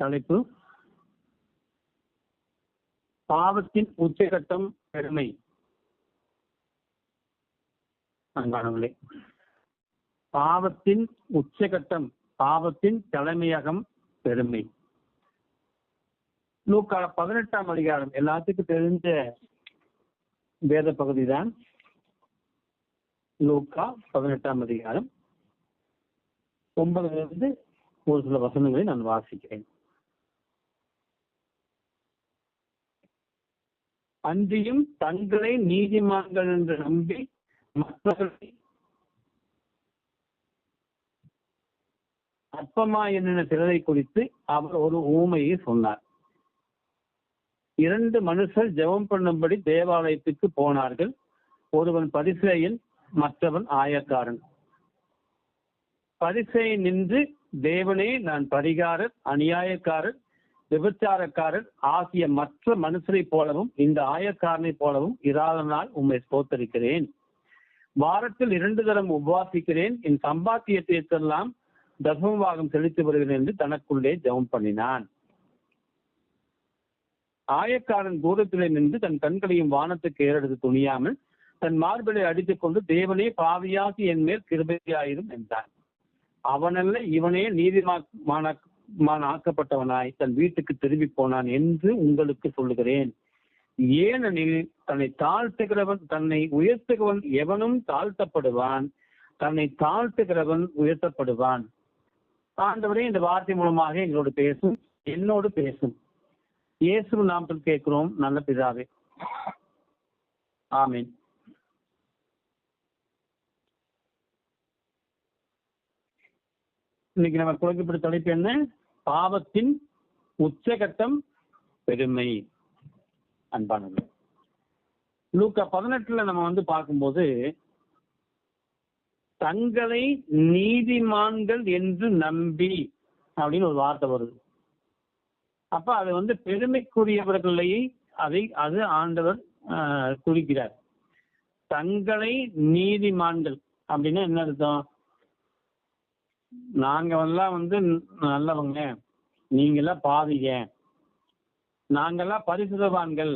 தலைப்பு பாவத்தின் உச்சகட்டம் பெருமை. அன்பானவர்களே, பாவத்தின் உச்சகட்டம், பாவத்தின் தலைமையகம் பெருமை. லூக்கா 18ஆம் அதிகாரம் எல்லாத்துக்கும் தெரிஞ்ச வேத பகுதி தான். லூக்கா 18ஆம் அதிகாரம் 9 ஒரு சில வசனங்களை நான் வாசிக்கிறேன். அன்றியும் தங்களை நீதிமான்கள் என்று நம்பி மற்றவர்களை அற்பமா என்ற சிலரை குறித்து அவர் ஒரு ஊமையை சொன்னார். 2 மனுஷர் ஜெபம் பண்ணும்படி தேவாலயத்துக்கு போனார்கள். ஒருவன் பரிசேயன், மற்றவன் ஆயக்காரன். பரிசேயன் நின்று, தேவனே, நான் பரிகாரர், அநியாயக்காரர், விபச்சாரக்காரர் ஆகிய மற்ற மனுஷரை போலவும் இந்த ஆயக்காரனை போலவும் இராத நாள் உம்மை ஸ்தோத்தரிக்கிறேன். வாரத்தில் 2 தரம் உபவாசிக்கிறேன். என் சம்பாத்தியத்தையெல்லாம் தசமபாகம் செலுத்தி வருகிறேன் என்று தனக்குள்ளே ஜெபம் பண்ணினான். ஆயக்காரன் தூரத்திலே நின்று தன் கண்களையும் வானத்துக்கு ஏறெடுத்து துணியாமல் தன் மார்பிலை அடித்துக் கொண்டு, தேவனே, பாவியாகி என் மேல் கிருபையாயிரும் என்றான். அவனல்ல, இவனே நீதிமான் ஆக்கப்பட்டவனாய் தன் வீட்டுக்கு திரும்பி போனான் என்று உங்களுக்கு சொல்லுகிறேன். ஏனெனில் தன்னை தாழ்த்துகிறவன், தன்னை உயர்த்துகிறவன் எவனும் தாழ்த்தப்படுவான், தன்னை தாழ்த்துகிறவன் உயர்த்தப்படுவான். ஆண்டவரே, இந்த வார்த்தை மூலமாக எங்களோடு பேசும், என்னோடு பேசும். இயேசு நாமத்தில் கேட்கிறோம் நல்ல பிதாவே, ஆமீன். இன்னைக்கு நம்ம கொடுக்கப்பட்ட தலைப்பு என்ன? பாவத்தின் உச்சகட்டம் பெருமை. அன்பானது, லூக்கா 18 நம்ம பார்க்கும்போது தங்களை நீதிமான்கள் என்று நம்பி அப்படின்னு ஒரு வார்த்தை வருது. அப்ப அது பெருமைக்குரியவர்களை அது ஆண்டவர் குறிக்கிறார். தங்களை நீதிமான்கள் அப்படின்னா என்ன அர்த்தம்? நாங்க நல்லவங்க, நீங்கெல்லாம் பாவிங்க, நாங்கெல்லாம் பரிசுத்தவான்கள்,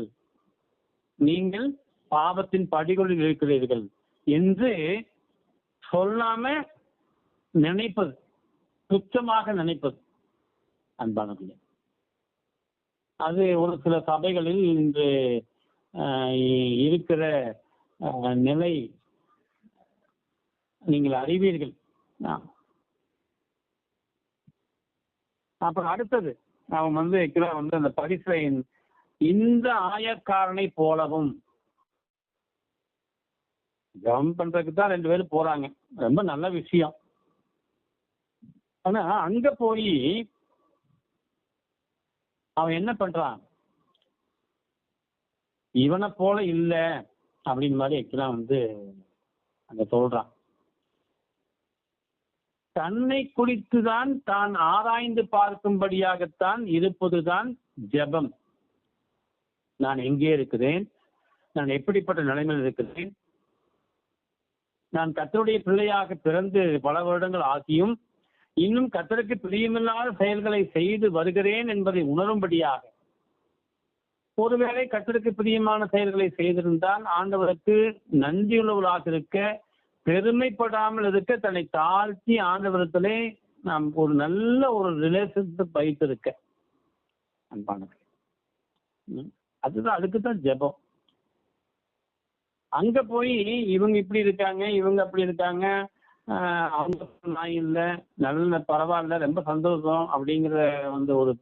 நீங்கள் பாவத்தின் படிகளில் இருக்கிறீர்கள் என்று சொல்லாம நினைப்பது, துச்சமாக நினைப்பது. அன்பானது, அது ஒரு சில சபைகளில் இன்று இருக்கிற நிலை நீங்கள் அறிவீர்கள். அப்புறம் அடுத்தது அவன் அந்த பரிசேயன் இந்த ஆயக்காரனை போலவும், ஜெபம் பண்றதுக்கு தான் 2 பேரும் போறாங்க, ரொம்ப நல்ல விஷயம். ஆனா அங்க போய் அவன் என்ன பண்றான்? இவனை போல இல்ல அப்படின்னு மாதிரி அங்க சொல்றான். தன்னை குறித்துதான் தான் ஆராய்ந்து பார்க்கும்படியாகத்தான் இருப்பதுதான் ஜெபம். நான் எங்கே இருக்கிறேன்? நான் எப்படிப்பட்ட நிலைமையில் இருக்கிறேன்? நான் கர்த்தருடைய பிள்ளையாக பிறந்து பல வருடங்கள் ஆகியும் இன்னும் கர்த்தருக்கு பிரியமில்லாத செயல்களை செய்து வருகிறேன் என்பதை உணரும்படியாக. ஒருவேளை கர்த்தருக்கு பிரியமான செயல்களை செய்திருந்தால் ஆண்டவருக்கு நன்றியுள்ளவர்களாக இருக்க, பெருமைப்படாமல் இருக்க, தன்னை தாழ்த்தி ஆண்டவரத்திலே நாம் ஒரு நல்ல ஒரு ரிலேஷன்ஷிப் வைத்திருக்க. அன்பானது, அதுக்குதான் ஜெபம். அங்க போய் இவங்க இப்படி இருக்காங்க, இவங்க அப்படி இருக்காங்க, அவங்க நான் இல்லை, நல்ல பரவாயில்ல, ரொம்ப சந்தோஷம் அப்படிங்கிற ஒரு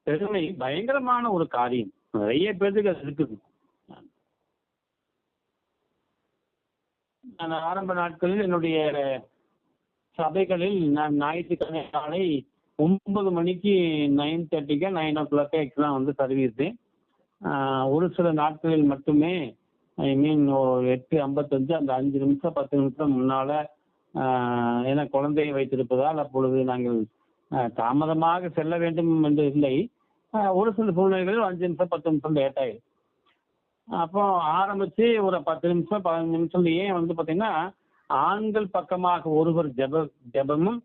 பெருமை பயங்கரமான ஒரு காரியம். நிறைய பேருக்கு அது இருக்குது. நான் ஆரம்ப நாட்களில் என்னுடைய சபைகளில் நான் ஞாயிற்றுக்கிழமை காலை 9 மணிக்கு 9:30 9 o'clock சர்வீஸு. ஒரு சில நாட்களில் மட்டுமே, 8:55 அந்த 5 நிமிஷம் 10 நிமிஷம் முன்னால, என குழந்தையை வைத்திருப்பதால் அப்பொழுது நாங்கள் தாமதமாக செல்ல வேண்டும் என்று இல்லை. ஒரு சில சூழ்நிலைகளில் 5 நிமிஷம் 10 நிமிஷம் லேட் ஆயிடும். அப்போ ஆரம்பிச்சு ஒரு 10 நிமிஷம் 15 நிமிஷம்லயே பார்த்தீங்கன்னா ஆண்கள் பக்கமாக ஒருவர் ஜெபமும்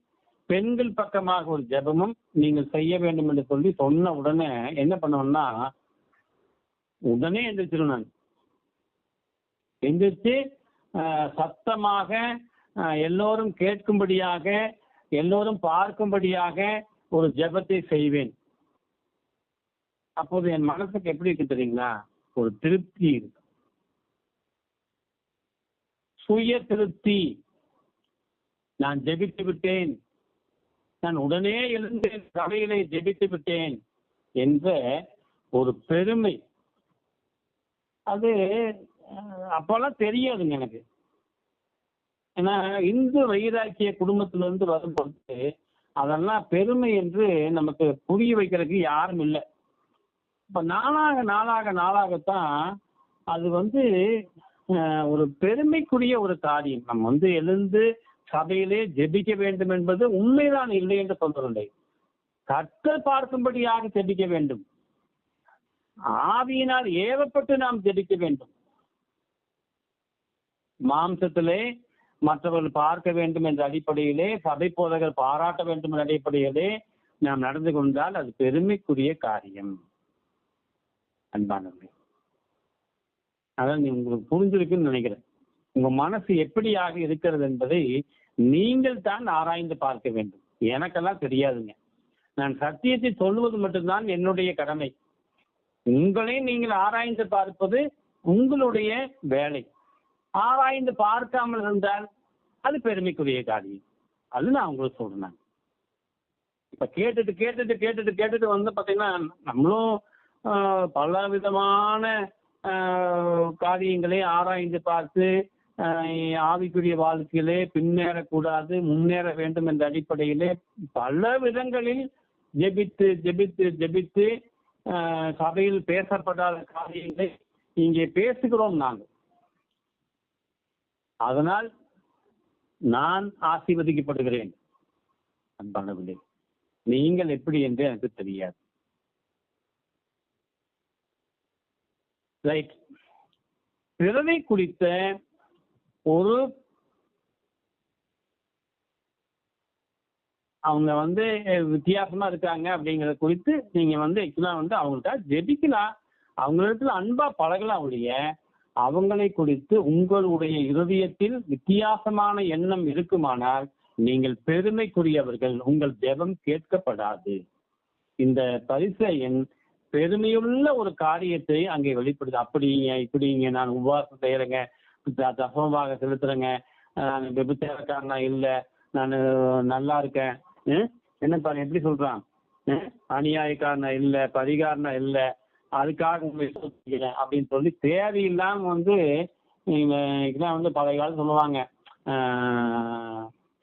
பெண்கள் பக்கமாக ஒரு ஜெபமும் நீங்கள் செய்ய வேண்டும் என்று சொல்லி சொன்ன உடனே என்ன பண்ணுவேன்னா, உடனே எந்திரிச்சிடும். நான் எந்திரிச்சு சத்தமாக எல்லோரும் கேட்கும்படியாக, எல்லோரும் பார்க்கும்படியாக ஒரு ஜெபத்தை செய்வேன். அப்போது என் மனசுக்கு எப்படி இருக்கு தெரியுங்களா? ஒரு திருப்தி இருக்கு, சுய திருப்தி. நான் ஜெபித்து விட்டேன், நான் உடனே எழுந்து சபையிலே ஜெபித்து விட்டேன் என்ற ஒரு பெருமை. அது அப்பெல்லாம் தெரியாதுங்க எனக்கு. ஏன்னா இந்து வைராக்கிய குடும்பத்திலிருந்து வரும்போது அதெல்லாம் பெருமை என்று நமக்கு புரிய வைக்கிறதுக்கு யாரும் இல்லை. இப்ப நாளாக நாளாக நாளாகத்தான் அது ஒரு பெருமைக்குரிய ஒரு காரியம். நம்ம எழுந்து சபையிலே ஜெபிக்க வேண்டும் என்பது உண்மைதான், இல்லை என்று சொல்லவில்லை. கர்த்தர் பார்க்கும்படியாக ஜெபிக்க வேண்டும், ஆவியினால் ஏவப்பட்டு நாம் ஜெபிக்க வேண்டும். மாம்சத்திலே மற்றவர்கள் பார்க்க வேண்டும் என்ற அடிப்படையிலே, சபை போதகர் பாராட்ட வேண்டும் என்ற அடிப்படையிலே நாம் நடந்து கொண்டால் அது பெருமைக்குரிய காரியம். அன்பானவர்களே, அதான் உங்களுக்கு புரிஞ்சிருக்குன்னு நினைக்கிறேன். உங்க மனசு எப்படியாக இருக்கிறது என்பதை நீங்கள் தான் ஆராய்ந்து பார்க்க வேண்டும். எனக்கெல்லாம் தெரியாதுங்க. நான் சத்தியத்தை சொல்வது மட்டும்தான் என்னுடைய கடமை. உங்களை நீங்கள் ஆராய்ந்து பார்ப்பது உங்களுடைய வேலை. ஆராய்ந்து பார்க்காமல் இருந்தால் அது பெருமைக்குரிய காரியம். அது நான் உங்களுக்கு சொல்றேன். இப்ப கேட்டுட்டு கேட்டுட்டு கேட்டுட்டு கேட்டுட்டு பாத்தீங்கன்னா நம்மளும் பல விதமான காரியங்களை ஆராய்ந்து பார்த்து ஆவிக்குரிய வாழ்க்கையிலே பின்னேறக்கூடாது, முன்னேற வேண்டும் என்ற அடிப்படையிலே பல விதங்களில் ஜெபித்து ஜெபித்து ஜெபித்து சபையில் பேசப்படாத காரியங்களை இங்கே பேசுகிறோம் நாங்கள். அதனால் நான் ஆசீர்வதிக்கப்படுகிறேன். அன்பானவர்களே, நீங்கள் எப்படி என்று எனக்கு தெரியாது. ரைட். பிறரை குறித்த ஒரு அவங்க வித்தியாசமா இருக்காங்க அப்படிங்கறத குறித்து நீங்க அவங்கள்ட்ட ஜெபிக்கலாம், அவங்களிடத்துல அன்பா பழகலாம். ஒழிய அவங்களை குறித்து உங்களுடைய இருதயத்தில் வித்தியாசமான எண்ணம் இருக்குமானால் நீங்கள் பெருமைக்குரியவர்கள், உங்கள் ஜெபம் கேட்கப்படாது. இந்த பரிசேயன் பெருமையுள்ள ஒரு காரியத்தை அங்கே வெளிப்படுது. அப்படிங்க இப்படிங்க, நான் உபவாசம் செய்யறேங்க, தசமமாக செலுத்துறேங்க, நான் விபச்சாரக்காரனா இல்லை, நான் நல்லா இருக்கேன், என்ன பாருங்க எப்படி சொல்றான், அநியாயக்காரனா இல்லை, பரிகாரனா இல்லை, அதுக்காக உங்களை சொல்லிக்கிறேன் அப்படின்னு சொல்லி தேவையில்லாம இதெல்லாம் பழைய காலம் சொல்லுவாங்க,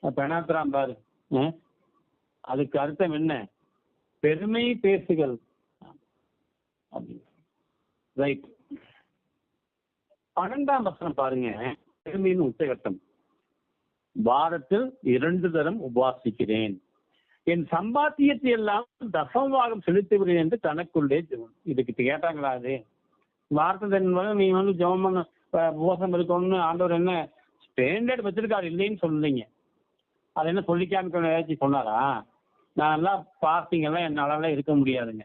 பெணாத்திராம் பாரு, அதுக்கு அர்த்தம் என்ன? பெருமை பேசுகள். ரைட். 12ஆம் வசனம் பாருங்க. பெருமையின் உச்சகட்டம். வாரத்தில் 2 தரம் உபவாசிக்கிறேன், என் சம்பாத்தியத்தை எல்லாம் தசமபாகம் செலுத்துகிறேன் என்று தனக்குள்ளே. இதுக்கு கேட்டாங்களா? அது வாரத்தில் நீ ஜெபம் பண்ண உபவாசம் இருக்கணும்னு ஆண்டவர் என்ன ஸ்டாண்டர்ட் வச்சிருக்காரு? இல்லைன்னு சொல்லலைங்க. அது என்ன சொல்லிக்காம ஏதாச்சும் சொன்னாரா? நான் எல்லாம் பாஸ்டிங் எல்லாம் என்னால இருக்க முடியாதுங்க.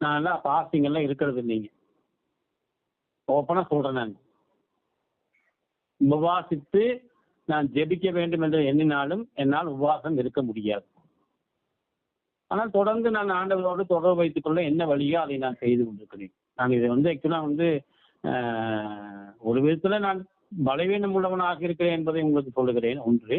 நான் எல்லாம் பாஸ்டிங் எல்லாம் இருக்கிறது இல்லைங்க. ஓப்பனா சொல்றேன். நான் உபவாசித்து நான் ஜெபிக்க வேண்டும் என்று எண்ணினாலும் என்னால் உபவாசம் இருக்க முடியாது. ஆனால் தொடர்ந்து நான் ஆண்டவரோடு தொடர்பு வைத்துக் கொள்ள என்ன வழியோ அதை நான் செய்து கொண்டிருக்கிறேன். நான் இதை ஆக்சுவலா ஒரு விதத்துல நான் பலவீனம் உள்ளவனாக இருக்கிறேன் என்பதை உங்களுக்கு சொல்லுகிறேன். ஒன்று.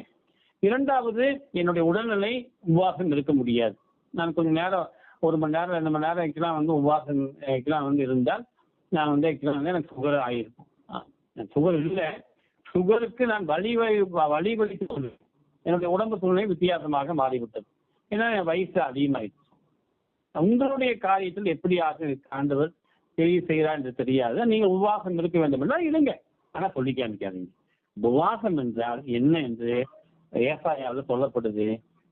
இரண்டாவது, என்னுடைய உடல்நிலை உபவாசம் இருக்க முடியாது. நான் கொஞ்சம் நேரம் 1 மணி நேரம் 2 மணி நேரம் ஆக்சுவலா உபவாசம் இருந்தால் நான் எனக்கு சுகர் ஆகிருக்கும். சுகர் இல்லை, சுகருக்கு நான் வழிவழித்து கொள்வேன். என்னுடைய உடம்பு சூழ்நிலை வித்தியாசமாக மாறிவிட்டது. ஏன்னா என் வயசு அதிகமாயிடுச்சு. உங்களுடைய காரியத்தில் எப்படியாக ஆண்டவர் செய்கிறார் என்று தெரியாது. நீங்கள் உபவாசம் இருக்க வேண்டும் என்றால் இருங்க, ஆனா சொல்லி காமிக்காதீங்க. உபவாசம் என்றால் என்ன என்று ஏசாயாவில் சொல்லப்படுது.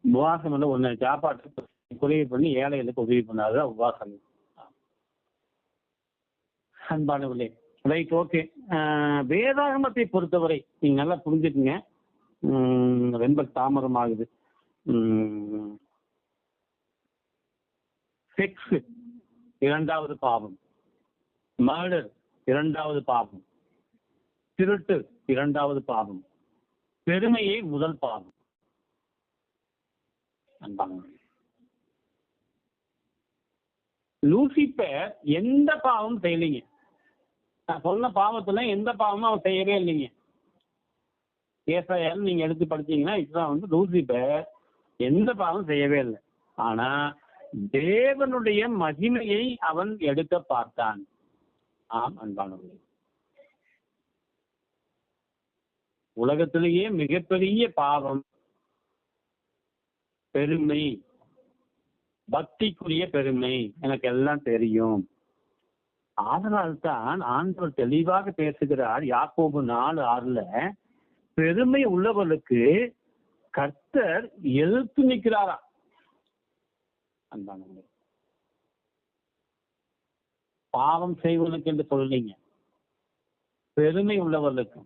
உபவாசம் என்று ஒன்று சாப்பாட்டுக்கு உதவி பண்ணி ஏழைகளுக்கு உதவி பண்ணாது உபவாசம். அன்பானவர்களே, ரைட், ஓகே. வேதாகமத்தை பொறுத்தவரை நீங்க நல்லா புரிஞ்சுக்குங்க. ரொம்ப தாமதமாகுது. செக்ஸ் இரண்டாவது பாவம், மர்டர் இரண்டாவது பாவம், திருட்டு இரண்டாவது பாவம், பெருமையே முதல் பாவம். லூசிபர் எந்த பாவமும் செய்யலைங்க. நான் சொன்ன பாவத்துல எந்த பாவமும் அவன் செய்யவே இல்லைங்க. ஏசாயால் நீங்க எடுத்து படிச்சீங்கன்னா இதுதான் லூசிபர் எந்த பாவம் செய்யவே இல்லை. ஆனா தேவனுடைய மகிமையை அவன் எடுக்க பார்த்தான். ஆம் அன்பானவர்களே, உலகத்திலேயே மிகப்பெரிய பாவம் பெருமை, பக்திக்குரிய பெருமை. எனக்கு எல்லாம் தெரியும். அதனால்தான் ஆண்டவர் தெளிவாக பேசுகிறார். யாக்கோபு 4:6 பெருமை உள்ளவர்களுக்கு கர்த்தர் எதிர்த்து நிற்கிறாரா. அன்பானவர்களே, பாவம் செய்வதற்கு என்று சொல்லீங்க, பெருமை உள்ளவர்களுக்கு.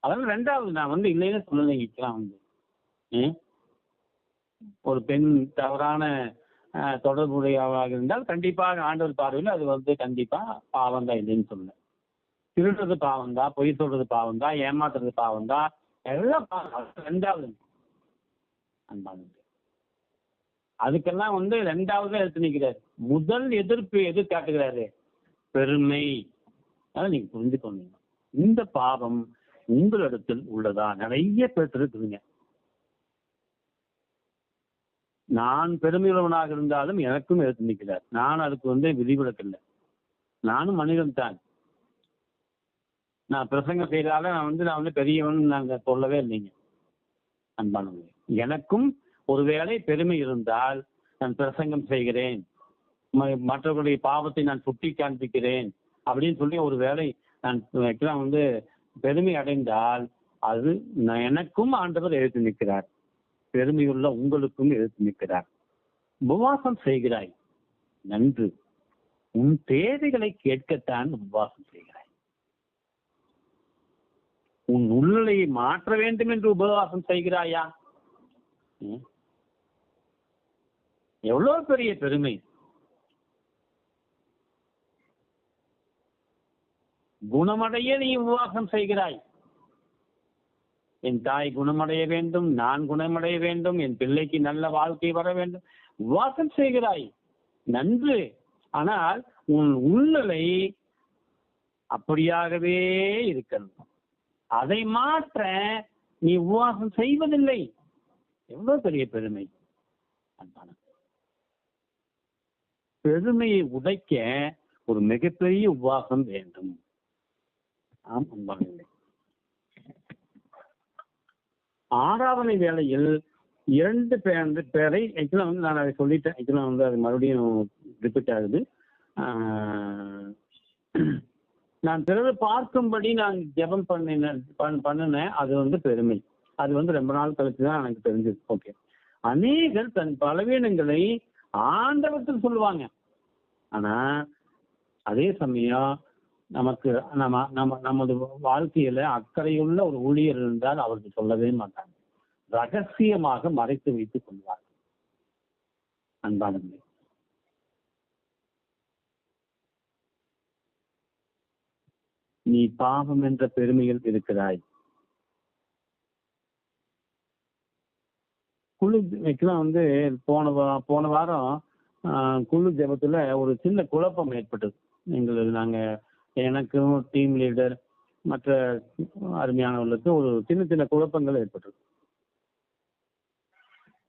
அதனால ரெண்டாவது நான் இல்லைன்னு சொல்லலைங்க. ஒரு பெண் தவறான தொடர்புடையவாக இருந்தால் கண்டிப்பாக ஆண்டவர் பார்வையில் அது கண்டிப்பா பாவம் தான் இல்லைன்னு சொல்ல. திருடுறது பாவம் தான், பொய் சொல்றது பாவம் தான், ஏமாத்துறது பாவம் தான், எல்லாம் பாவம். ரெண்டாவது அன்பானது, அதுக்கெல்லாம் ரெண்டாவது எடுத்து நிற்கிறாரு. முதல் எதிர்ப்பு எது காட்டுகிறாரு? பெருமை. அதை நீங்க புரிஞ்சுக்கணும். இந்த பாவம் உங்களிடத்தில் உள்ளதா? நிறைய பேர் இருக்குதுங்க. நான் பெருமையுள்ளவனாக இருந்தாலும் எனக்கும் எடுத்து நிற்கிறார். நான் அதுக்கு விதிவிலக்கு இல்லை. நானும் மனிதன் தான். நான் பிரசங்கம் செய்தால நான் பெரியவன் நாங்க சொல்லவே இல்லைங்க. அன்பானவர்களே, எனக்கும் ஒருவேளை பெருமை இருந்தால் நான் பிரசங்கம் செய்கிறேன், மற்றவர்களுடைய பாவத்தை நான் சுட்டி காண்பிக்கிறேன் அப்படின்னு சொல்லி ஒருவேளை நான் பெருமை அடைந்தால் அது எனக்கும் ஆண்டவர் எழுத்து நிற்கிறார். பெருமையுள்ள உங்களுக்கும் எழுத்து நிற்கிறார். உபவாசம் செய்கிறாய், நன்று. உன் தேவைகளை கேட்கத்தான் உபவாசம் செய்கிறாய். உன் உள்நிலையை மாற்ற வேண்டும் என்று உபவாசம் செய்கிறாயா? எவ்வளவு பெரிய பெருமை! குணமடைய நீ உபவாசம் செய்கிறாய். என் தாய் குணமடைய வேண்டும், நான் குணமடைய வேண்டும், என் பிள்ளைக்கு நல்ல வாழ்க்கை வர வேண்டும், உபவாசம் செய்கிறாய், நன்று. ஆனால் உன் உள்நிலை அப்படியாகவே இருக்கணும். அதை மாற்ற நீ உபவாசம் செய்வதில்லை. எவ்வளவு பெரிய பெருமை! பெருமையை உடைக்க ஒரு மிகப்பெரிய உபவாசம் வேண்டும். ஆம் அன்பானவர்களே, ஆராதனை வேளையில் 2 பேரை நான் அதை சொல்லிட்டேன். அது மறுபடியும் ரிப்பீட் ஆகுது. நான் பிறகு பார்க்கும்படி நான் ஜெபம் பண்ணினேன். அது பெருமை. அது ரொம்ப நாள் கழிச்சு தான் எனக்கு தெரிஞ்சது. ஓகே, அநேகர் தன் பலவீனங்களை ஆண்டவத்தில் சொல்லுவாங்க. ஆனா அதே சமயம் நமக்கு நமது வாழ்க்கையில அக்கறையுள்ள ஒரு ஊழியர் இருந்தால் அவருக்கு சொல்லவே மாட்டாங்க. ரகசியமாக மறைத்து வைத்துக் கொள்வார். அன்பானவர்களே, நீ பாவம் என்ற பெருமையில் இருக்கிறாய். குழு போன வாரம் குழு ஜெபத்துல ஒரு சின்ன குழப்பம் ஏற்பட்டது. நாங்க எனக்கும் டீம் லீடர் மற்ற அருமையானவர்களுக்கு ஒரு சின்ன குழப்பங்கள் ஏற்பட்டது.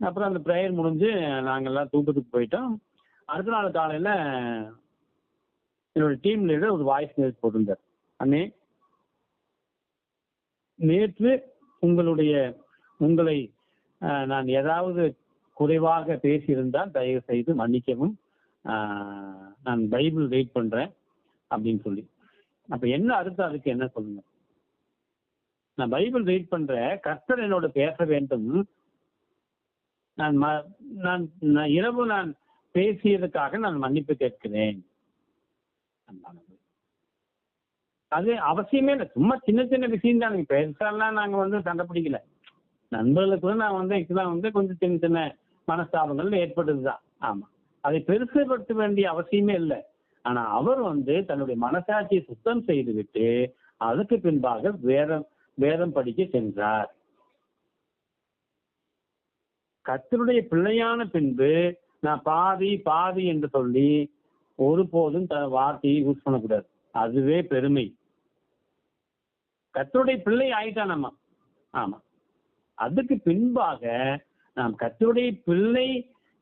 அப்புறம் அந்த ப்ரேயர் முடிஞ்சு நாங்கெல்லாம் தூக்கத்துக்கு போயிட்டோம். அடுத்த நாள் காலையில என்னோட டீம் லீடர் ஒரு வாய்ஸ் மெசேஜ் போட்டிருந்தார். அண்ணே, நேற்று உங்களை நான் ஏதாவது குறைவாக பேசியிருந்தால் தயவு செய்து மன்னிக்கவும், நான் பைபிள் ரீட் பண்றேன் அப்படின்னு சொல்லி. அப்ப என்ன அர்த்தம்? அதுக்கு என்ன சொல்லுங்க? நான் பைபிள் ரீட் பண்றேன், கர்த்தர் என்னோட பேச வேண்டும், நான் இரவு நான் பேசியதுக்காக நான் மன்னிப்பு கேட்கிறேன். அது அவசியமே இல்லை. சும்மா சின்ன விஷயம் தான். பெருசாலாம் நாங்க சண்டை பிடிக்கல. நண்பர்களுக்குள்ள நான் வந்து ஆக்சுவலாக வந்து கொஞ்சம் சின்ன சின்ன மனஸ்தாபங்கள் ஏற்பட்டதுதான். ஆமா, அதை பெருசுபடுத்த வேண்டிய அவசியமே இல்லை. ஆனா அவர் வந்து தன்னுடைய மனசாட்சியை சுத்தம் செய்துவிட்டு அதுக்கு பின்பாக வேதம் வேதம் படிக்க சென்றார். கர்த்தருடைய பிள்ளையான பின்பு நான் பாதி பாதி என்று சொல்லி ஒருபோதும் வார்த்தையை யூஸ் பண்ணக்கூடாது. அதுவே பெருமை. கர்த்தருடைய பிள்ளை ஆயிட்டான் நம்ம. ஆமா, அதுக்கு பின்பாக நாம் கர்த்தருடைய பிள்ளை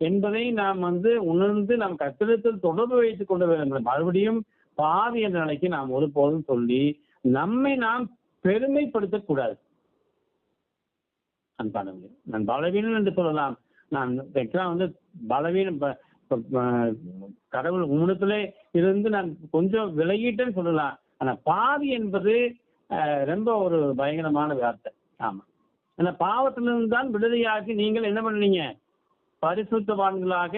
என்பதை நாம் வந்து உணர்ந்து நாம் கர்த்தரிடத்தில் தொடர்பு வைத்துக் கொள்ள வேண்டும். மறுபடியும் பாவி என்ற நிலைக்கு நாம் ஒருபோதும் சொல்லி நம்மை நாம் பெருமைப்படுத்தக்கூடாது. அன்பானவர்களே, நான் பலவீனம் என்று சொல்லலாம். நான் வந்து பலவீனம் கடவுள் உன்னிடத்திலே இருந்து நான் கொஞ்சம் விலகிட்டேன்னு சொல்லலாம். ஆனா பாவி என்பது ரொம்ப ஒரு பயங்கரமான வார்த்தை. ஆமா, ஆனா பாவத்திலிருந்து தான் விடுதலையாக்கி நீங்கள் என்ன பண்ணீங்க? பரிசுத்தவான்களாக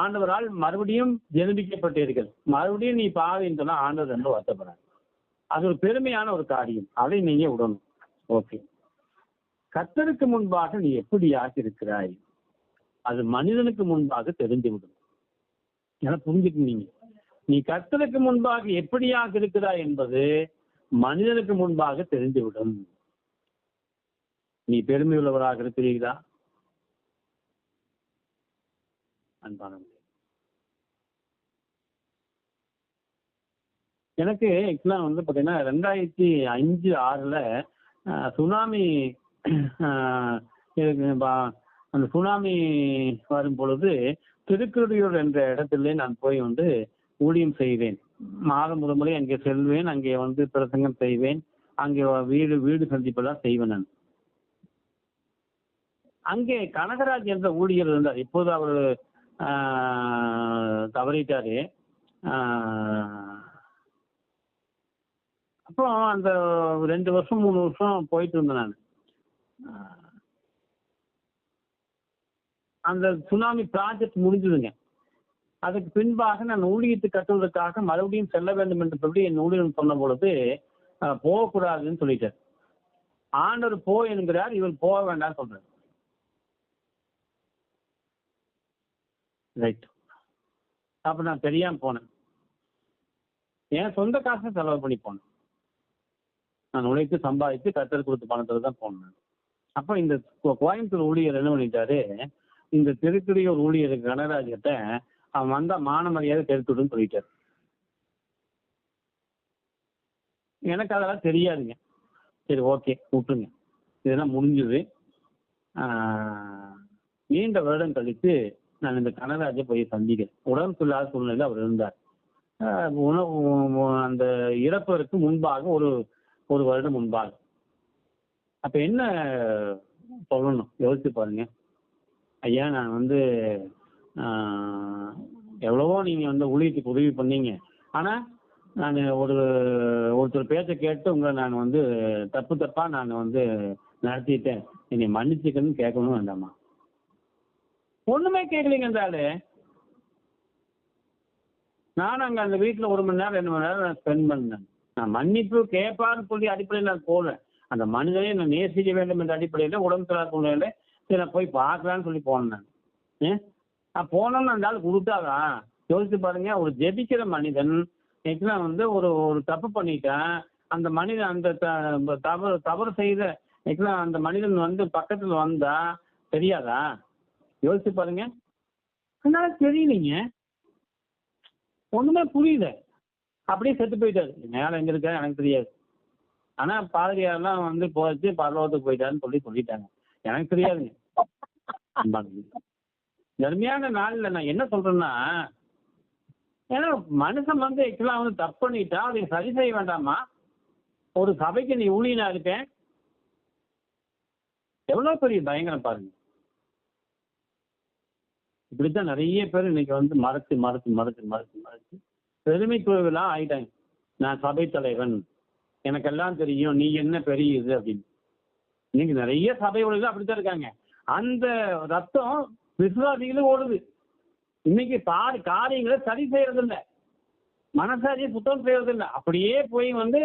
ஆண்டவரால் மறுபடியும் ஜெனிப்பிக்கப்பட்டீர்கள். மறுபடியும் நீ பாவின்னு சொன்னா ஆண்டவர் ரொம்ப வருத்தப்படுறாங்க. அது ஒரு பெருமையான ஒரு காரியம். அதை நீங்க விடணும். ஓகே, கர்த்தருக்கு முன்பாக நீ எப்படியாக இருக்கிறாய் அது மனிதனுக்கு முன்பாக தெரிந்துவிடும். ஏன்னா புரிஞ்சுக்கிட்டீங்க, நீ கர்த்தருக்கு முன்பாக எப்படியாக இருக்கிறாய் என்பது மனிதனுக்கு முன்பாக தெரிந்துவிடும். நீ பெருமை உள்ளவராக இருக்கிறீர்களா? அன்பானவர்களே, எனக்கு ஆக்சுவலா வந்து பாத்தீங்கன்னா 2005-6 சுனாமி அந்த சுனாமி வரும் பொழுது திருக்குறளியூர் என்ற இடத்திலே நான் போய் வந்து ஊழியம் செய்வேன். மாதம் ஒரு முறை அங்கே செல்வேன். அங்கே வந்து பிரசங்கம் செய்வேன். அங்கே வீடு சந்திப்பெல்லாம் செய்வேன். நான் அங்கே கனகராஜ் என்ற ஊழியர் இருந்தார். இப்போது அவர் தவறிட்டாரு. அப்புறம் அந்த 2 வருஷம் 3 வருஷம் போயிட்டு இருந்தேன் நான். அந்த சுனாமி ப்ராஜெக்ட் முடிஞ்சதுங்க. அதுக்கு பின்பாக நான் ஊழியத்தை கட்டுவதற்காக மறுபடியும் செல்ல வேண்டும் என்று சொல்லி என் ஊழியர் சொன்ன பொழுது போகக்கூடாதுன்னு சொல்லிட்டார். ஆண்டவர் போ என்கிறார், இவர் போக வேண்டாம் சொல்றாரு. ரைட். அப்ப நான் தெரியாம போனேன். என் சொந்த காசை செலவு பண்ணி போனேன். நான் உழைத்து சம்பாதித்து கர்த்தர் கொடுத்த பணத்துல தான் போனேன். அப்ப இந்த கோயம்புத்தூர் ஊழியர் என்ன பண்ணிட்டாரு, இந்த திருக்குறியூர் ஊழியருக்கு கனகராஜ் கிட்ட அவன் வந்தா மான மரியாதை தெரிவித்துடுன்னு சொல்லிட்டாரு. எனக்கு அதெல்லாம் தெரியாதுங்க. சரி, ஓகே, விட்டுருங்க, இதெல்லாம் முடிஞ்சது. நீண்ட வருடம் கழித்து நான் இந்த கனகராஜை போய் சந்திக்கிறேன். உடம்பு இல்லாத சூழ்நிலையில் அவர் இருந்தார். அந்த இறப்பதற்கு முன்பாக ஒரு வருடம் முன்பாக. அப்ப என்ன சொல்லணும் யோசிச்சு பாருங்க. ஐயா, நான் வந்து எவ்வளவோ நீங்க வந்து ஊழியத்துக்கு உதவி பண்ணீங்க. ஆனா நான் ஒருத்தர் பேச்ச கேட்டு உங்களை நான் வந்து தப்பா நான் வந்து நடத்திட்டேன், என்னை மன்னிச்சுக்கணும்னு கேட்கணும் வேண்டாமா? ஒண்ணுமே கேட்கலீங்க அந்த ஆளு. நான் அங்க அந்த வீட்டுல 1 மணி நேரம் 2 மணி நேரம் நான் ஸ்பெண்ட் பண்ணேன். நான் மன்னிப்பு கேட்பான்னு சொல்லி அடிப்படையில் நான் போனேன். அந்த மனிதனை நான் நேசிக்க வேண்டும் என்ற அடிப்படையில் உடம்பு சரியில்லாத சூழ்நிலையில சரி நான் போய் பார்க்கலான்னு சொல்லி போனேன். நான் போனோம்னு அந்த ஆள் கொடுத்தாதான். யோசிச்சு பாருங்க, ஒரு ஜெபிக்கிற மனிதன் வந்து ஒரு தப்பு பண்ணிட்டேன். அந்த மனிதன் அந்த தவறு செய்த அந்த மனிதன் வந்து பக்கத்துல வந்தா தெரியாதா? யோசிச்சு பாருங்க. அதனால தெரியலீங்க, ஒண்ணுமே புரியல. அப்படியே செத்து போயிட்டாரு. மேல எங்க இருக்க எனக்கு தெரியாது. ஆனா பாதிரியாரெல்லாம் வந்து போச்சு பரலோகத்துக்கு போயிட்டாருன்னு சொல்லிட்டாங்க. எனக்கு தெரியாதுங்க. தர்மியான நாள்ல நான் என்ன சொல்றேன்னா, ஏன்னா மனுஷன் வந்து ஆக்சுவலா வந்து தப்பு பண்ணிட்டா அதை சரி செய்ய வேண்டாமா? ஒரு சபைக்கு நீ ஊழியனா இருக்கேன், எவ்வளவு பெரிய பயங்கரம் பாருங்க. இப்படித்தான் நிறைய பேர் இன்னைக்கு வந்து மறைச்சு பெருமைக்குரியவர்களாக ஆயிட்டாங்க. நான் சபை தலைவன், எனக்கெல்லாம் தெரியும், நீ என்ன பெரிய இது அப்படின்னு. இன்னைக்கு நிறைய சபை ஊழியர்கள் அப்படித்தான் இருக்காங்க. அந்த ரத்தம் விசுவாசிகளும் ஓடுது. இன்னைக்கு காரியங்களை சரி செய்யறது இல்லை, மனசாட்சியை சுத்தம் செய்யறது இல்லை. அப்படியே போய் வந்து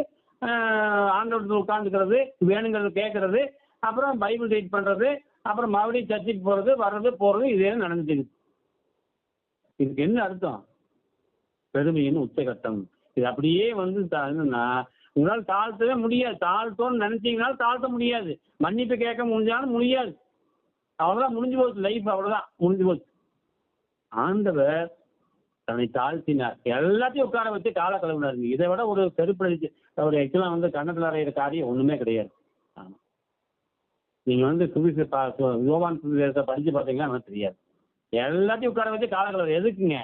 ஆண்டவரத்தில் உட்காந்துக்கிறது, வேணுங்கிறது கேட்கறது, அப்புறம் பைபிள் ரீட் பண்றது, அப்புறம் மறுபடியும் சர்ச்சுக்கு போறது, வர்றது போறது, இதே நடந்துட்டு இருக்கு. இதுக்கு என்ன அர்த்தம்? பெருமையின் உச்சகட்டம். இது அப்படியே வந்து என்னன்னா, உங்களால் தாழ்த்தவே முடியாது. தாழ்த்தோன்னு நினைச்சீங்கனாலும் தாழ்த்த முடியாது. மன்னிப்பு கேட்க முடிஞ்சாலும் முடியாது. அவ்வளவுதான், முடிஞ்சு போச்சு லைஃப், அவ்வளவுதான் முடிஞ்சு போச்சு. ஆண்டவர் தன்னை தாழ்த்தினார், எல்லாத்தையும் உட்கார வச்சு கால கழுவினார். இதை விட ஒரு செருப்படிச்சு ஒரு ஆக்சுவலா வந்து கண்ணத்தில் அறையிற காரியம் ஒண்ணுமே கிடையாது. ஆமா, நீங்க வந்து யோவான் சுவிசேஷத்தை படிச்சு பார்த்தீங்கன்னா எனக்கு தெரியாது. எல்லாத்தையும் உட்கார வச்சு கால கழுவுறது எதுக்குங்க?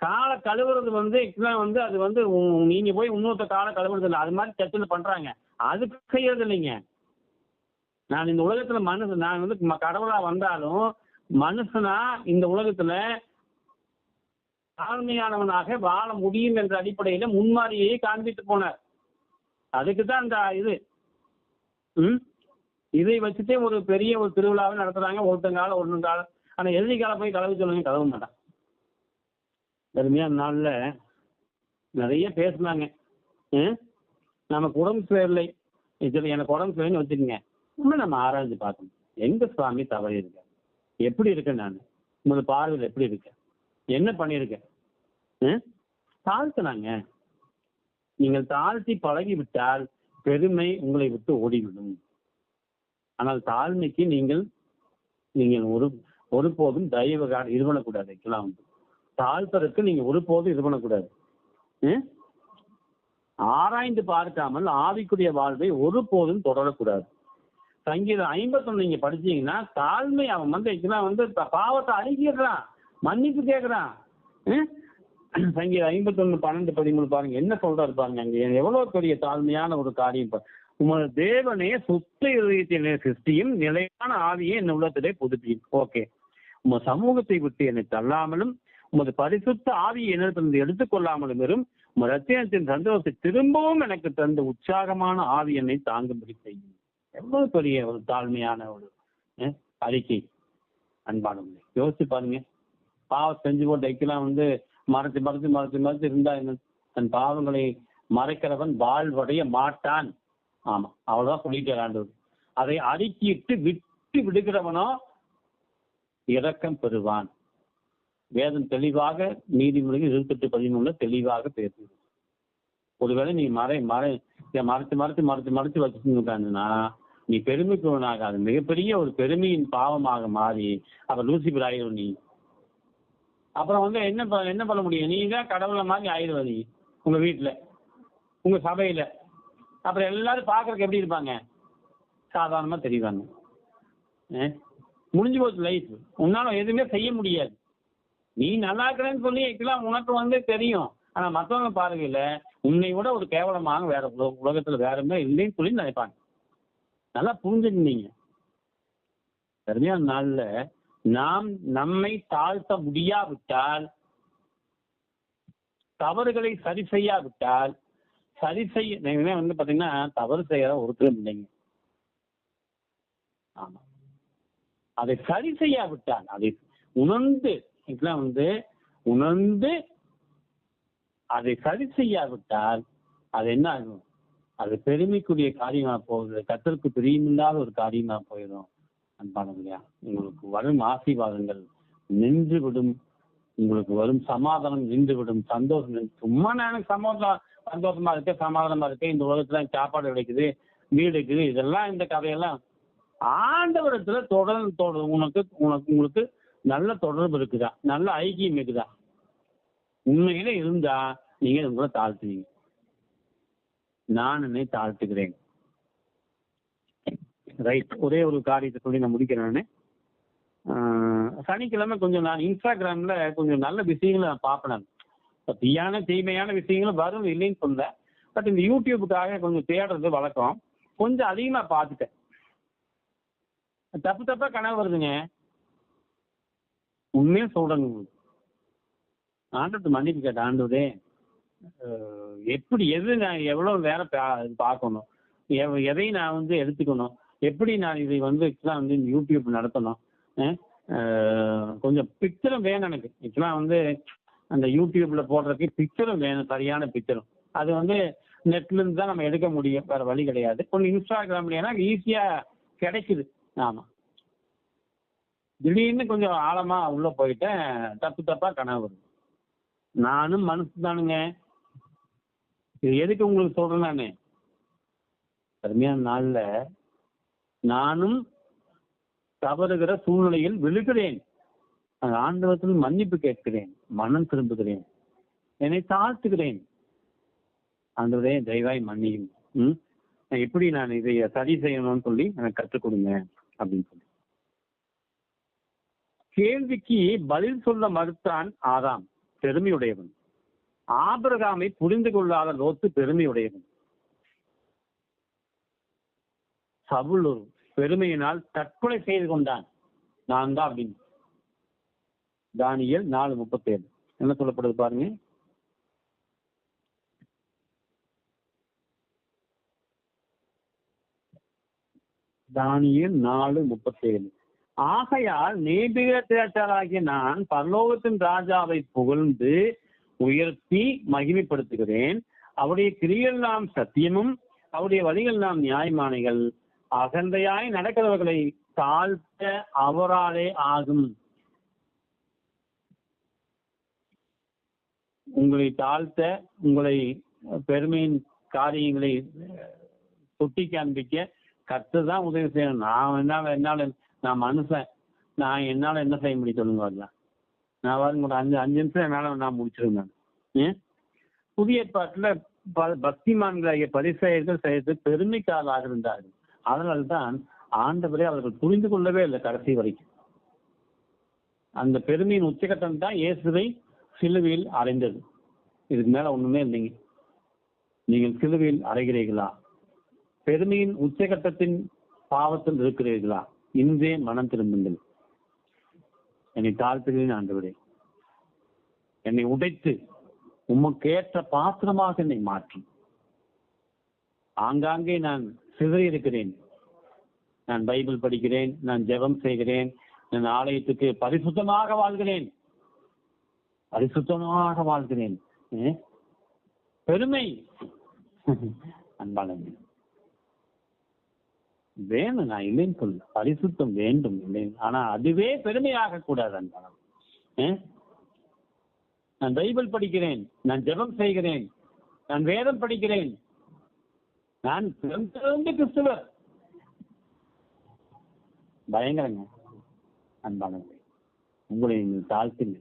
காலை கழுவுறது வந்து ஆக்சுவலா வந்து அது வந்து நீங்க போய் இன்னொருத்த காலை கழுவுறது இல்லை. அது மாதிரி சர்ச்சில் பண்றாங்க, அதுக்கு செய்யறது இல்லைங்க. நான் இந்த உலகத்துல நான் வந்து கடவுளா வந்தாலும் மனுஷனா இந்த உலகத்துல தாழ்மையானவனாக வாழ முடியும் என்ற அடிப்படையில முன்மாதிரியை காண்பித்து போனார். அதுக்கு தான் இந்த இது இதை வச்சுட்டே ஒரு பெரிய ஒரு திருவிழாவை நடத்துறாங்க. ஒருத்தங்கால ஒன்றுங்கால. ஆனா எதிர்கால போய் கலவு சொல்லுங்க, கலவ மாட்டான். பெருமையான நாள்ல நிறைய பேசுனாங்க. நமக்கு உடம்பு சரியில்லை, இதுல எனக்கு உடம்பு சரியில்லைன்னு வச்சுக்கோங்க. இன்னும் நம்ம ஆராய்ச்சி பார்க்கணும், எங்க சுவாமி தவறி இருக்க, எப்படி இருக்கேன், நான் உங்களோட பார்வையில் எப்படி இருக்கேன், என்ன பண்ணியிருக்கேன். தாழ்த்தினாங்க. நீங்கள் தாழ்த்தி பழகிவிட்டால் பெருமை உங்களை விட்டு ஓடிவிடும். ஆனால் தாழ்மைக்கு நீங்கள் ஒருபோதும் தயவு இது பண்ணக்கூடாது. இதெல்லாம் வந்து தாழ்த்ததற்கு நீங்க ஒருபோதும் இது பண்ணக்கூடாது. ஆராய்ந்து பார்க்காமல் ஆவிக்குரிய வாழ்வை ஒருபோதும் தொடரக்கூடாது. சங்கீதம் 51 நீங்க படிச்சீங்கன்னா, தாழ்மை அவன் வந்து பாவத்தை அறிகிறான், மன்னிப்பு கேட்கிறான். சங்கீதம் 51 12 13 பாருங்க என்ன சொல்றாரு பாருங்க. அங்க எவ்வளவு பெரிய தாழ்மையான ஒரு காரியம். உமது தேவனே சுத்த இதயத்திலே சிருஷ்டியும் நிலையான ஆவியை என் உள்ளத்திலே புதுப்பியும். ஓகே, உமது சமூகத்தை விட்டு என்னை தள்ளாமலும் உமது பரிசுத்த ஆவியை என்னிடத்திலிருந்து எடுத்துக்கொள்ளாமலும் வரும். உமது ரத்தினத்தின் சந்தோஷத்தை திரும்பவும் எனக்கு தந்த உற்சாகமான ஆவி என்னை தாங்கும்படி செய்யும். எவ்வளவு பெரிய ஒரு தாழ்மையான ஒரு அறிக்கை. அன்பானவர்களே, யோசிச்சு பாருங்க. பாவம் செஞ்சு போட்டு வைக்கலாம் வந்து மறைச்சு இருந்தா தன் பாவங்களை மறைக்கிறவன் வாழ்வடைய மாட்டான். ஆமா, அவ்வளவுதான் சொல்லிட்டு ஆண்டவர். அதை அறிக்கையிட்டு விட்டு விடுகிறவனோ இரக்கம் பெறுவான். வேதம் தெளிவாக நீதிமொழிகள் 28:13 தெளிவாக பேசுது. ஒருவேளை நீ மறைச்சு வச்சுருக்காங்கன்னா நீ பெருமைக்குவனாக அது மிகப்பெரிய ஒரு பெருமையின் பாவமாக மாறி அப்புறம் லூசிபர் ஆயிரும். நீ அப்புறம் வந்து என்ன பண்ண முடியும்? நீ தான் கடவுளை மாதிரி ஆயிடுவ. நீ உங்க வீட்டுல, உங்க சபையில, அப்புறம் எல்லாரும் பாக்குறதுக்கு எப்படி இருப்பாங்க? சாதாரணமா தெரிவாங்க. முடிஞ்சு போச்சு லைஃப். உன்னால எதுவுமே செய்ய முடியாது. நீ நல்லா இருக்கிறேன்னு சொல்லி உனக்கு வந்து தெரியும். ஆனா மற்றவங்க பார்வையில உன்னை விட ஒரு கேவலமாக வேற உலகத்துல வேறமே இல்லைன்னு சொல்லி நினைப்பாங்க. நல்லா புரிஞ்சுக்கிட்டீங்க. சரியான நாள்ல நாம் நம்மை தாழ்த்த முடியாவிட்டால், தவறுகளை சரி செய்யாவிட்டால், வந்து பாத்தீங்கன்னா தவறு செய்யற ஒருத்தரும் இல்லைங்க. ஆமா, அதை சரி செய்யாவிட்டால், அதை உணர்ந்து உணர்ந்து அதை சரி செய்யாவிட்டால் அது என்ன ஆகும்? அது பெருமைக்குரிய காரியமா போகுது, கர்த்தருக்கு பிரியமில்லாத ஒரு காரியமா போயிடும். அன்பானவர்களே, உங்களுக்கு வரும் ஆசீர்வாதங்கள் நின்றுவிடும், உங்களுக்கு வரும் சமாதானம் நின்றுவிடும், சந்தோஷம். சும்மா நான் சந்தோஷமா இருக்கேன், சமாதானமா இருக்கேன், இந்த உலகத்துல சாப்பாடு கிடைக்குது, வீடு இருக்குது, இதெல்லாம் இந்த கதையெல்லாம் ஆண்டவரத்துல தொடர்ந்து உங்களுக்கு நல்ல தொடர்பு இருக்குதா, நல்ல ஐக்கியம் இருக்குதா? உண்மையில இருந்தா நீங்க உங்களை தாழ்த்துவீங்க. நான் என்னை தாழ்த்துக்கிறேன். ரைட், ஒரே ஒரு காரியத்தை சொல்லி நான் முடிக்கிறேன். சனிக்கிழமை கொஞ்சம் நான் இன்ஸ்டாகிராம்ல கொஞ்சம் நல்ல விஷயங்களை நான் பார்ப்பேன். தீயான தீமையான விஷயங்களும் வரும், இல்லைன்னு சொல்ல. பட் இந்த யூடியூபுக்காக கொஞ்சம் தேடுறது வழக்கம். கொஞ்சம் அதிகமா பார்த்துட்டேன். தப்பா கனவு வருதுங்க. உண்மையா சொல்றேங்க. ஆண்டவர்கிட்ட மன்னிப்பு கேட்ட, ஆண்டவரே எப்படி நான் எவ்வளவு நேரம் பார்க்கணும், எதை நான் வந்து எடுத்துக்கணும், எப்படி நான் இதை வந்து இந்த யூடியூப் நடத்தணும், கொஞ்சம் பிக்சரும் வேணும் எனக்கு. ஆக்சுவலாக வந்து அந்த யூடியூப்ல போடுறதுக்கு பிக்சரும் வேணும், சரியான பிக்சரும். அது வந்து நெட்ல இருந்து தான் நம்ம எடுக்க முடியும், வேற வழி கிடையாது. கொஞ்சம் இன்ஸ்டாகிராம்ல ஈஸியா கிடைக்குது. ஆமா, திடீர்னு கொஞ்சம் ஆழமா உள்ள போயிட்டேன், தப்பா கனவு வருது. நானும் மனசு தானுங்க. இது எதுக்கு உங்களுக்கு சொல்றேன் நானு, அருமையான நாள்ல நானும் தவறுகிற சூழ்நிலையில் விழுகிறேன். அந்த ஆண்டவத்தில் மன்னிப்பு கேட்கிறேன், மனம் திரும்புகிறேன், என்னை தாழ்த்துகிறேன். ஆண்டவரே தயவாய் மன்னியும், எப்படி நான் இதை சரி செய்யணும்னு சொல்லி எனக்கு கற்றுக் கொடுங்க அப்படின்னு சொல்லி. கேள்விக்கு பதில் சொல்ல மறுத்தான் ஆதாம், பெருமையுடையவன். ஆபிரகாமை புரிந்து கொள்ளாத லோத்து பெருமையுடையவன். சவுல் பெருமையினால் தற்கொலை செய்து கொண்டான், நான் தான் அப்படின்னு. தானியேல் 4:37 என்ன சொல்லப்படுது பாருங்க. தானியேல் 4:37 ஆகையால் நேபுகாத்நேச்சாராகிய நான் பரலோகத்தின் ராஜாவை புகழ்ந்து உயர்த்தி மகிமைப்படுத்துகிறேன். அவருடைய கிரியைகள் நாம் சத்தியமும் அவருடைய வழிகள் நாம் நியாயமானைகள். அகந்தையாய் நடக்கிறவர்களை தாழ்த்த அவராலே ஆகும். உங்களை தாழ்த்த, உங்களை பெருமையின் காரியங்களை சுட்டி காண்பிக்க கர்த்தர் தான் உதவி செய்யணும். என்னால நான் மனுஷன், நான் என்னால என்ன செய்ய முடியும் சொல்லுங்க. வரலாம் நான் பாருங்க ஒரு 5 நிமிஷம் என்னால நான் முடிச்சிருந்தேன். புதிய ஏற்பாட்டுல பக்திமான்களாகிய பரிசேயர்கள் செய்து பெருமைக்காரராக இருந்தார்கள். அதனால்தான் ஆண்டவரை அவர்கள் புரிந்து கொள்ளவே இல்லை கடைசி வரைக்கும். அந்த பெருமையின் உச்சகட்டம் தான் இயேசுவை சிலுவையில் அறைந்தது. இதுக்கு மேல ஒண்ணுமே இல்லைங்க. நீங்கள் சிலுவையில் அறைகிறீர்களா? பெருமையின் உச்சகட்டத்தின் பாவத்தில் இருக்கிறீர்களா? இன்றே மனம் திரும்புங்கள். என்னை தாழ்த்துகிறேன் ஆண்டவரே, என்னை உடைத்து உமக்கேற்ற பாத்திரமாக என்னை மாற்றும். ஆங்காங்கே நான் சிதறி இருக்கிறேன். நான் பைபிள் படிக்கிறேன், நான் ஜெபம் செய்கிறேன், நான் ஆலயத்துக்கு பரிசுத்தமாக வாழ்கிறேன், பரிசுத்தமாக வாழ்கிறேன். பெருமை அன்பாளங்க வேணும், நான் இல்லைன்னு சொல்ல, பரிசுத்தம் வேண்டும் இல்லைன்னு. ஆனா அதுவே பெருமையாக கூடாது அன்பாளம். நான் பைபிள் படிக்கிறேன், நான் ஜெபம் செய்கிறேன், நான் வேதம் படிக்கிறேன், நான் பிறந்த கிறிஸ்துவர். பயங்கரங்க அன்பாளங்க, உங்களை நீங்கள் தாழ்த்துங்க.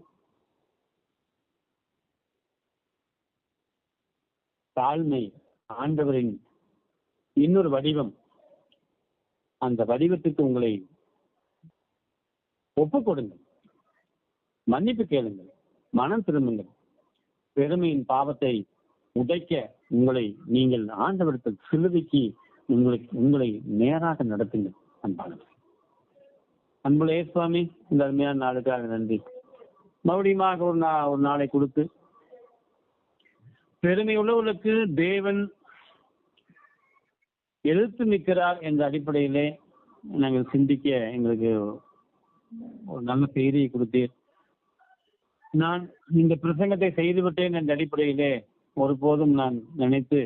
தாழ்மை ஆண்டவரின் இன்னொரு வடிவம். அந்த வடிவத்துக்கு உங்களை ஒப்புக் கொடுங்கள், மன்னிப்பு கேளுங்கள், மனம் திரும்புங்கள். பெருமையின் பாவத்தை உடைக்க உங்களை நீங்கள் ஆண்டவருக்கு சிலுவைக்கு உங்களை நேராக நடத்துங்கள் அன்பானது. அன்புள்ள சுவாமி, இந்த அருமையான நாளுக்காக நன்றி. மறுபடியும் ஒரு நாளை கொடுத்து பெருமை உள்ளவர்களுக்கு தேவன் எதிர்த்து நிற்கிறார் என்ற அடிப்படையிலே நாங்கள் சிந்திக்க எங்களுக்கு ஒரு நல்ல செய்தியை கொடுத்தீர். நான் இந்த பிரசங்கத்தை செய்துவிட்டேன் என்ற அடிப்படையிலே ஒருபோதும் நான் நினைத்து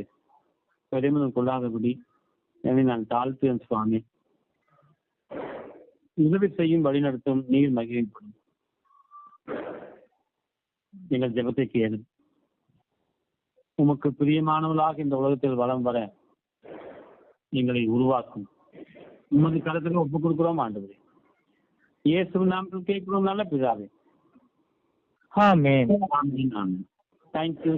பெருமை கொள்ளாதபடி என்னை நான் தாழ்த்துவேன் சுவாமி. உதவி செய்யும் வழிநடத்தும் நீர் மகிழ்ப்படும். எங்கள் ஜெபத்தை கேளு. உமக்கு பிரியமானவர்களாக இந்த உலகத்தில் வளம் வர எங்களை உருவாக்கும். உமது கருத்துல ஒப்புக் கொடுக்கிறோம் ஆண்டவரே. இயேசுவின் நாமத்தில் கேட்கிறோம் நல்ல பிதாவே. ஆமென். ஆமென். தேங்க்யூ.